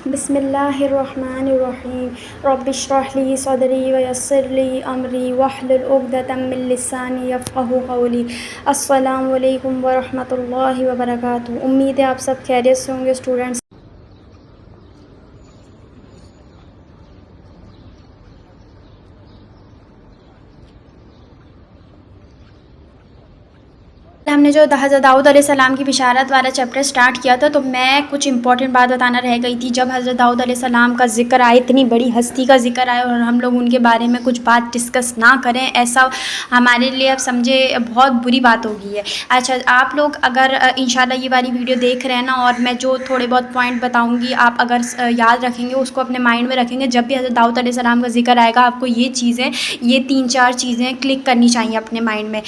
بسم اللہ الرحمن الرحیم رب اشرح لی صدری ویسر لی امری واحلل عقدۃ من لسانی یفقہوا قولی۔ السلام علیکم ورحمۃ اللہ وبرکاتہ۔ امید ہے آپ سب خیریت سے ہوں گے اسٹوڈنٹس۔ ہم نے جو حضرت داؤد علیہ السلام کی بشارت والا چیپٹر سٹارٹ کیا تھا، تو میں کچھ امپورٹنٹ بات بتانا رہ گئی تھی۔ جب حضرت داؤد علیہ السلام کا ذکر آئے، اتنی بڑی ہستی کا ذکر آئے اور ہم لوگ ان کے بارے میں کچھ بات ڈسکس نہ کریں، ایسا ہمارے لیے اب سمجھے بہت بری بات ہو گئی ہے۔ اچھا، آپ لوگ اگر انشاءاللہ یہ والی ویڈیو دیکھ رہے ہیں نا، اور میں جو تھوڑے بہت پوائنٹ بتاؤں گی، آپ اگر یاد رکھیں گے، اس کو اپنے مائنڈ میں رکھیں گے، جب بھی حضرت داؤد علیہ السلام کا ذکر آئے گا، آپ کو یہ 3-4 چیزیں کلک کرنی چاہیے اپنے مائنڈ میں۔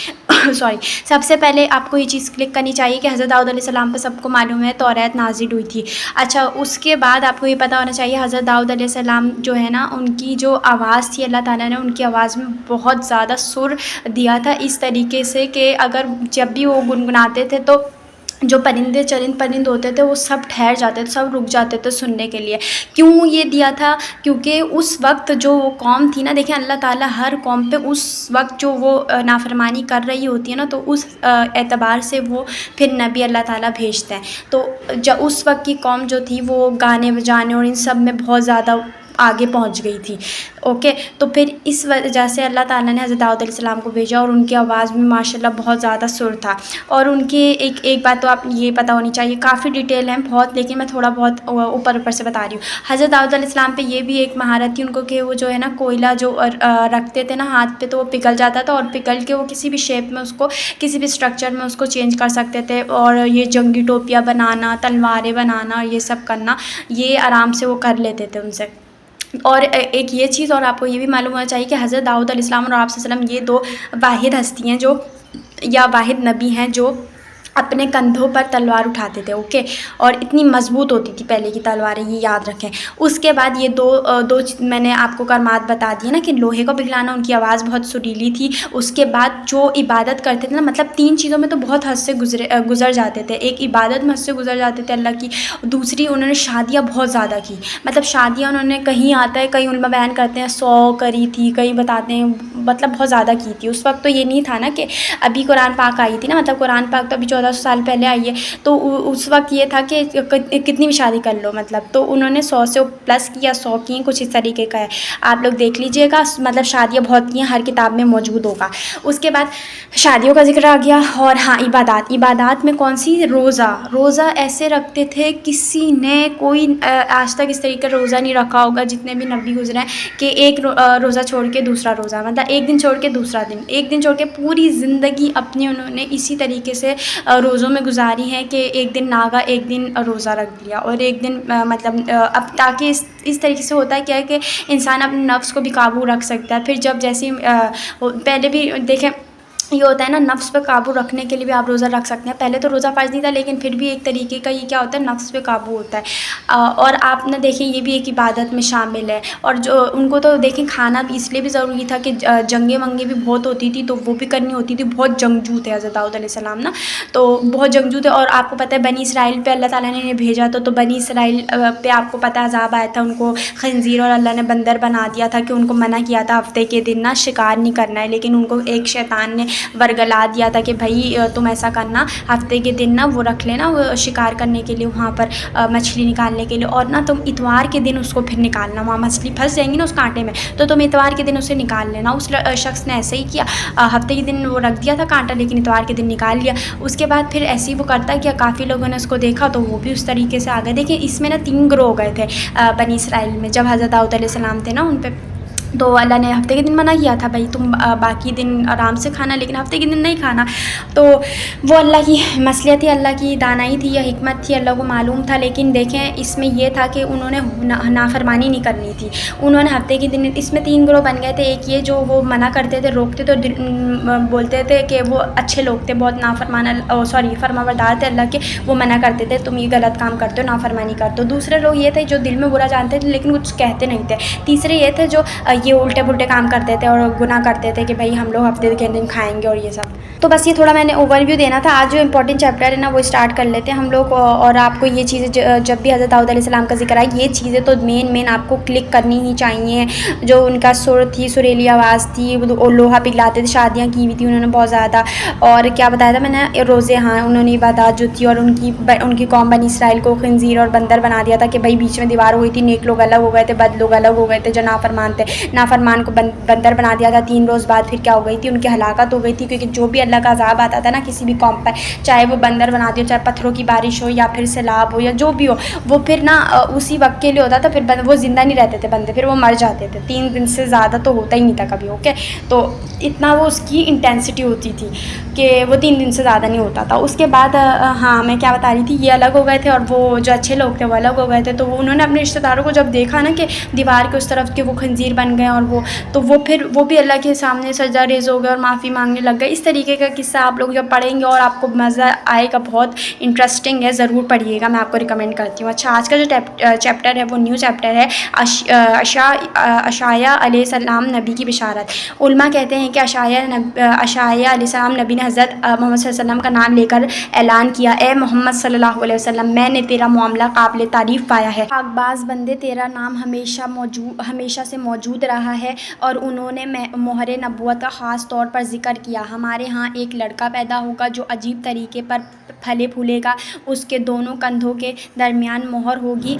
سب سے پہلے آپ کو یہ چیز کلک کرنی چاہیے کہ حضرت داؤد علیہ السلام پہ سب کو معلوم ہے توریت نازل ہوئی تھی۔ اچھا، اس کے بعد آپ کو یہ پتہ ہونا چاہیے حضرت داؤد علیہ السلام جو ہے نا، ان کی جو آواز تھی، اللہ تعالیٰ نے ان کی آواز میں بہت زیادہ سر دیا تھا، اس طریقے سے کہ اگر جب بھی وہ گنگناتے تھے تو جو پرند ہوتے تھے وہ سب ٹھہر جاتے تھے، سب رک جاتے تھے سننے کے لیے۔ کیوں یہ دیا تھا؟ کیونکہ اس وقت جو قوم تھی نا، دیکھیں اللہ تعالیٰ ہر قوم پہ اس وقت جو وہ نافرمانی کر رہی ہوتی ہے نا، تو اس اعتبار سے وہ پھر نبی اللہ تعالیٰ بھیجتے ہیں۔ تو جب اس وقت کی قوم جو تھی وہ گانے بجانے اور ان سب میں بہت زیادہ آگے پہنچ گئی تھی۔ اوکے، تو پھر اس وجہ سے اللہ تعالیٰ نے حضرت داؤد علیہ السلام کو بھیجا، اور ان کی آواز میں ماشاءاللہ بہت زیادہ سر تھا۔ اور ان کی ایک بات تو آپ یہ پتہ ہونی چاہیے، کافی ڈیٹیل ہیں بہت، لیکن میں تھوڑا بہت اوپر سے بتا رہی ہوں۔ حضرت داؤد علیہ السلام پہ یہ بھی ایک مہارت تھی ان کو کہ وہ جو ہے نا، کوئلہ جو رکھتے تھے نا ہاتھ پہ، تو وہ پگھل جاتا تھا، اور پگھل کے وہ کسی بھی شیپ میں اس کو، کسی بھی اسٹرکچر میں اس کو چینج کر سکتے تھے۔ اور یہ جنگی ٹوپیاں بنانا، تلواریں بنانا، یہ سب کرنا، یہ آرام سے وہ کر لیتے تھے ان سے۔ اور ایک یہ چیز اور آپ کو یہ بھی معلوم ہونا چاہیے کہ حضرت داؤد علیہ السلام اور آپ صلی اللہ علیہ وسلم، یہ 2 واحد ہستی ہیں جو، یا واحد نبی ہیں جو اپنے کندھوں پر تلوار اٹھاتے تھے۔ اوکے، اور اتنی مضبوط ہوتی تھی پہلے کی تلواریں، یہ یاد رکھیں۔ اس کے بعد یہ دو میں نے آپ کو کرامات بتا دی نا، کہ لوہے کو پگھلانا، ان کی آواز بہت سریلی تھی۔ اس کے بعد جو عبادت کرتے تھے نا، مطلب 3 چیزوں میں تو بہت حد سے گزر جاتے تھے۔ ایک عبادت میں حد سے گزر جاتے تھے اللہ کی، دوسری انہوں نے شادیاں بہت زیادہ کی، مطلب شادیاں انہوں نے، کہیں آتا ہے، کئی علماء بیان کرتے ہیں 100 کری تھی، کئی بتاتے ہیں مطلب بہت زیادہ کی تھی۔ اس وقت تو یہ نہیں تھا نا کہ ابھی قرآن پاک آئی تھی نا، مطلب قرآن پاک تو ابھی 1400 سال پہلے آئی ہے، تو اس وقت یہ تھا کہ کتنی بھی شادی کر لو، مطلب تو انہوں نے 100 سے پلس کی یا 100 کی، کچھ اس طریقے کا ہے، آپ لوگ دیکھ لیجئے گا، مطلب شادیاں بہت کی ہیں، ہر کتاب میں موجود ہوگا۔ اس کے بعد شادیوں کا ذکر آ گیا، اور ہاں عبادات میں کون سی؟ روزہ ایسے رکھتے تھے، کسی نے کوئی آج تک اس طریقے کا روزہ نہیں رکھا ہوگا، جتنے بھی نبی گزرے ہیں، کہ ایک روزہ چھوڑ کے دوسرا روزہ، مطلب ایک دن چھوڑ کے دوسرا دن، ایک دن چھوڑ کے، پوری زندگی اپنی انہوں نے اسی طریقے سے روزوں میں گزاری ہے، کہ ایک دن ناگا، ایک دن روزہ رکھ دیا، اور ایک دن مطلب اب تاکہ اس طریقے سے ہوتا ہے کیا ہے کہ انسان اپنے نفس کو بھی قابو رکھ سکتا ہے۔ پھر جب جیسے پہلے بھی دیکھیں، یہ ہوتا ہے نا، نفس پہ قابو رکھنے کے لیے بھی آپ روزہ رکھ سکتے ہیں۔ پہلے تو روزہ فرض نہیں تھا، لیکن پھر بھی ایک طریقے کا یہ کیا ہوتا ہے، نفس پہ قابو ہوتا ہے۔ اور آپ نے دیکھیں، یہ بھی ایک عبادت میں شامل ہے۔ اور جو ان کو تو دیکھیں، کھانا بھی اس لیے بھی ضروری تھا کہ جنگیں منگیں بھی بہت ہوتی تھی، تو وہ بھی کرنی ہوتی تھی۔ بہت جنگجو تھے حضرت داؤد علیہ السلام نا، تو بہت جنگجو تھے۔ اور آپ کو پتہ ہے بنی اسرائیل پہ اللہ تعالیٰ نے انہیں بھیجا تھا، تو بنی اسرائیل پہ آپ کو پتہ عذاب آیا تھا، ان کو خنزیر اور اللہ نے بندر بنا دیا تھا، کہ ان کو منع کیا تھا ہفتے کے دن نا شکار نہیں کرنا ہے، لیکن ان کو ایک شیطان نے ورگلا دیا تھا کہ بھائی تم ایسا کرنا، ہفتے کے دن نا وہ رکھ لینا، وہ شکار کرنے کے لیے وہاں پر مچھلی نکالنے کے لیے، اور نا تم اتوار کے دن اس کو پھر نکالنا، وہاں مچھلی پھنس جائیں گی نا اس کانٹے میں، تو تم اتوار کے دن اسے نکال لینا۔ اس شخص نے ایسے ہی کیا، ہفتے کے دن وہ رکھ دیا تھا کانٹا، لیکن اتوار کے دن نکال لیا۔ اس کے بعد پھر ایسے ہی وہ کرتا کیا، کافی لوگوں نے اس کو دیکھا، تو وہ بھی اس طریقے سے آ گئے۔ دیکھیں، اس میں نا 3 گروہ ہو گئے تھے بنی اسرائیل میں، جب حضرت داؤد علیہ السلام تھے نا ان پہ، تو اللہ نے ہفتے کے دن منع کیا تھا، بھائی تم باقی دن آرام سے کھانا، لیکن ہفتے کے دن نہیں کھانا۔ تو وہ اللہ کی مصلحت تھی، اللہ کی دانائی تھی یا حکمت تھی، اللہ کو معلوم تھا۔ لیکن دیکھیں، اس میں یہ تھا کہ انہوں نے نافرمانی نہیں کرنی تھی، انہوں نے ہفتے کے دن، اس میں 3 گروہ بن گئے تھے۔ ایک یہ جو وہ منع کرتے تھے، روکتے تھے، بولتے تھے کہ وہ اچھے لوگ تھے، بہت فرمانبردار تھے اللہ کے، وہ منع کرتے تھے تم یہ غلط کام کرتے ہو، نافرمانی کرتے ہو۔ دوسرے لوگ یہ تھے جو دل میں برا جانتے تھے لیکن کچھ کہتے نہیں تھے۔ تیسرے یہ تھے جو ये उल्टे पुल्टे काम करते थे और गुनाह करते थे कि भाई हम लोग हफ्ते के दिन खाएंगे और ये सब। तो बस ये थोड़ा मैंने ओवरव्यू देना था। आज जो इंपॉर्टेंट चैप्टर है ना वो स्टार्ट कर लेते हैं हम लोग। और आपको ये चीज़ें जब भी हज़रत दाऊद अलैहिस्सलाम का जिक्र आए, ये चीज़ें तो मेन आपको क्लिक करनी ही चाहिए। जो उनका सुर थी, सुरीली आवाज़ थी, वो लोहा पिघलाते थे, शादियाँ की हुई थी उन्होंने बहुत ज़्यादा। और क्या बताया था मैंने, रोज़े, हाँ उन्होंने इबादत जो थी, और उनकी कौम बनी इसराइल को खंजीर और बंदर बना दिया था कि भाई बीच में दीवार हो गई थी, नेक लोग अलग हो गए थे, बद लोग अलग हो गए थे, जो नाफरमान थे, नाफरमान को बंदर बना दिया था। 3 रोज़ बाद फिर क्या हो गई थी, उनकी हलाकत हो गई थी। क्योंकि जो भी अल्लाह का अज़ाब आता था ना किसी भी कौम पर, चाहे वो बंदर बना दिया, चाहे पत्थरों की बारिश हो या फिर सैलाब हो या जो भी हो, वो फिर ना उसी वक्त के लिए होता था। फिर वो ज़िंदा नहीं रहते थे बंदे, फिर वो मर जाते थे। 3 दिन से ज़्यादा तो होता ही नहीं था कभी। ओके, तो इतना वो उसकी इंटेंसिटी होती थी कि वो 3 दिन से ज़्यादा नहीं होता था। उसके बाद हाँ मैं क्या बता रही थी, ये अलग हो गए थे और वो जो अच्छे लोग थे वो अलग हो गए थे। तो उन्होंने अपने रिश्तेदारों को जब देखा ना कि दीवार के उस तरफ के वो खंजीर बन गए, और वो भी अल्लाह के सामने सजदा रेज़ हो गए और माफ़ी मांगने लग गए। इस तरीके का किस्सा आप लोग जब पढ़ेंगे और आपको मज़ा आएगा, बहुत इंटरेस्टिंग है, ज़रूर पढ़िएगा, मैं आपको रिकमेंड करती हूँ। अच्छा, आज का जो चैप्टर है वो न्यू चैप्टर है, अशाया अलैहिस्सलाम नबी की बिशारत। उलमा कहते हैं कि अशाया अलैहिस्सलाम नबी ने हज़रत मोहम्मद सल्लल्लाहु अलैहि वसल्लम का नाम लेकर ऐलान किया, ए मोहम्मद सल्लल्लाहु अलैहि वसल्लम, मैंने तेरा मामला काबिल तारीफ़ पाया है। पाकबाज़ बंदे, तेरा नाम हमेशा से मौजूद रहा है और उन्होंने मोहर नबूवत का ख़ास तौर पर ज़िक्र किया। हमारे यहाँ एक लड़का पैदा होगा जो अजीब तरीके पर फले फूलेगा, उसके दोनों कंधों के दरमियान मोहर होगी,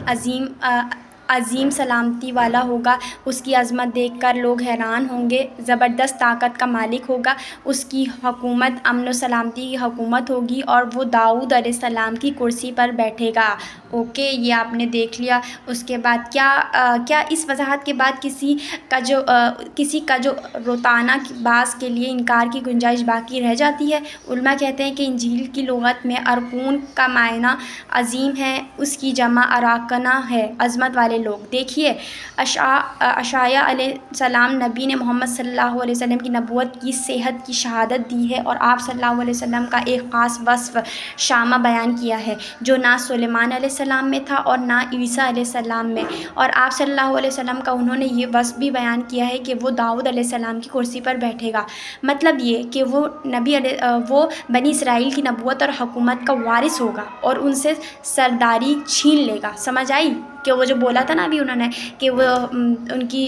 अज़ीम सलामती वाला होगा, उसकी अज़मत देखकर लोग हैरान होंगे, ज़बरदस्त ताकत का मालिक होगा, उसकी हुकूमत अमन व सलामती की हुकूमत होगी और वो दाऊद अलैहिस्सलाम की कुर्सी पर बैठेगा। ओके, ये आपने देख लिया। उसके बाद क्या इस वजाहत के बाद किसी का जो रोताना बास के लिए इनकार की गुंजाइश बाकी रह जाती है? उलमा कहते हैं कि इंजील की लुगत में अरकून का मायना अज़ीम है, उसकी जमा अराकना है, अज़मत वाले लोग। देखिए, अशाया अलैहिस्सलाम नबी ने मोहम्मद सल्लल्लाहु अलैहि वसल्लम की नबूवत की सेहत की शहादत दी है और आप सल्लल्लाहु अलैहि वसल्लम का एक ख़ास वस्फ़ शामा बयान किया है जो ना सुलेमान अलैहिस्सलाम में था और ना ईसा अलैहिस्सलाम में। और आप सल्लल्लाहु अलैहि वसल्लम का उन्होंने ये वस्फ़ भी बयान किया है कि वो दाऊद अलैहिस्सलाम की कुर्सी पर बैठेगा। मतलब ये कि वो बनी इसराइल की नबूवत और हुकूमत का वारिस होगा और उनसे सरदारी छीन लेगा। समझ आई कि वो जो बोला था ना अभी उन्होंने कि वो उनकी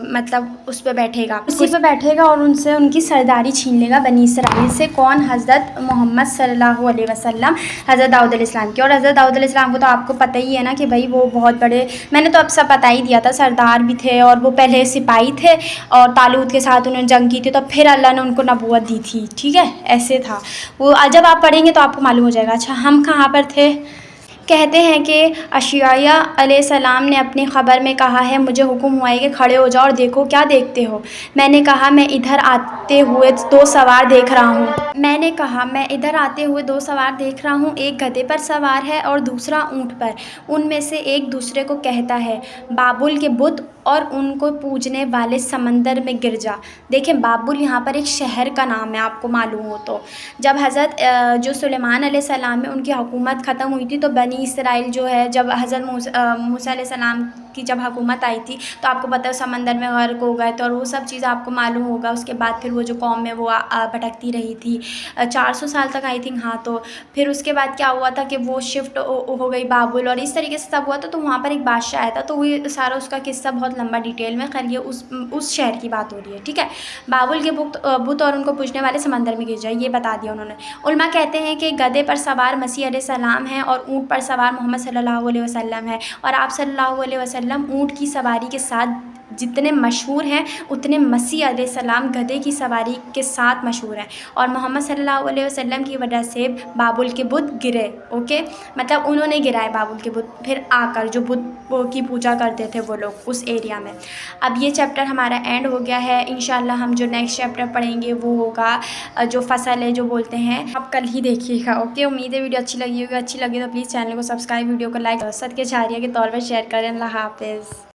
मतलब उस पर बैठेगा, उसी पर बैठेगा और उनसे उनकी सरदारी छीन लेगा बनी इसराइल से। कौन? हज़रत मोहम्मद सल्लल्लाहु अलैहि वसल्लम, हज़रत दाऊद अलैहिस्सलाम की। और हज़रत दाऊद अलैहिस्सलाम को तो आपको पता ही है ना कि भाई वो बहुत बड़े, मैंने तो अब सब बता ही दिया था, सरदार भी थे और वो पहले सिपाही थे और तालूत के साथ उन्होंने जंग की थी, तो फिर अल्लाह ने उनको नबूवत दी थी। ठीक है, ऐसे था वो। जब आप पढ़ेंगे तो आपको मालूम हो जाएगा। अच्छा, हम कहाँ पर थे? कहते हैं कि अशाया अलैहिस्सलाम ने अपनी ख़बर में कहा है, मुझे हुक्म हुआ है कि खड़े हो जाओ और देखो क्या देखते हो। मैंने कहा मैं इधर आते हुए 2 सवार देख रहा हूँ। एक गधे पर सवार है और दूसरा ऊँट पर। उनमें से एक दूसरे को कहता है, बाबुल के बुत और उनको पूजने वाले समंदर में गिर जा। देखें, बाबुल यहाँ पर एक शहर का नाम है, आपको मालूम हो तो। जब हज़रत जो सुलेमान अलैहिस्सलाम में उनकी हुकूमत ख़त्म हुई थी, तो बनी इसराइल जो है, जब हज़रत मूसा अलैहिस्सलाम की जब हुकूमत आई थी, तो आपको पता है समंदर में गर्क हो गए थे और वो सब चीज़ आपको मालूम होगा। उसके बाद फिर वो जो कौम में वो भटकती रही थी 400 साल तक, आई थिंक। हाँ, तो फिर उसके बाद क्या हुआ था कि वो शिफ्ट हो गई बाबुल, और इस तरीके से सब हुआ था। तो वहाँ पर एक बादशाह आया था, तो वो सारा उसका किस्सा बहुत लंबा डिटेल में, खैर ये उस शहर की बात हो रही है। ठीक है, बाबुल के बुत और उनको पूजने वाले समंदर में गिर जाए, ये बता दिया उन्होंने। उलमा कहते हैं कि गधे पर सवार मसीह अलैहिस्सलाम है और ऊँट पर सवार मोहम्मद सल्लल्लाहु अलैहि वसल्लम है। और आप सल्लल्लाहु अलैहि वसल्लम ऊँट की सवारी के साथ जितने मशहूर हैं, उतने मसीह अलैहिस्सलाम गधे की सवारी के साथ मशहूर हैं। और मोहम्मद सल्लल्लाहु अलैहि वसल्लम की वजह से बाबुल के बुत गिरे। ओके, मतलब उन्होंने गिराए बाबुल के बुत, फिर आकर जो बुत की पूजा करते थे वो लोग उस एरिया में। अब ये चैप्टर हमारा एंड हो गया है। इंशाल्लाह हम जो नेक्स्ट चैप्टर पढ़ेंगे वो होगा जो फसल है, जो बोलते हैं, आप कल ही देखिएगा। ओके, उम्मीद है वीडियो अच्छी लगी होगी। अच्छी लगी तो प्लीज़ चैनल को सब्सक्राइब, वीडियो को लाइक, सदके जारिया के तौर पर शेयर करें। अल्लाह हाफ़िज़।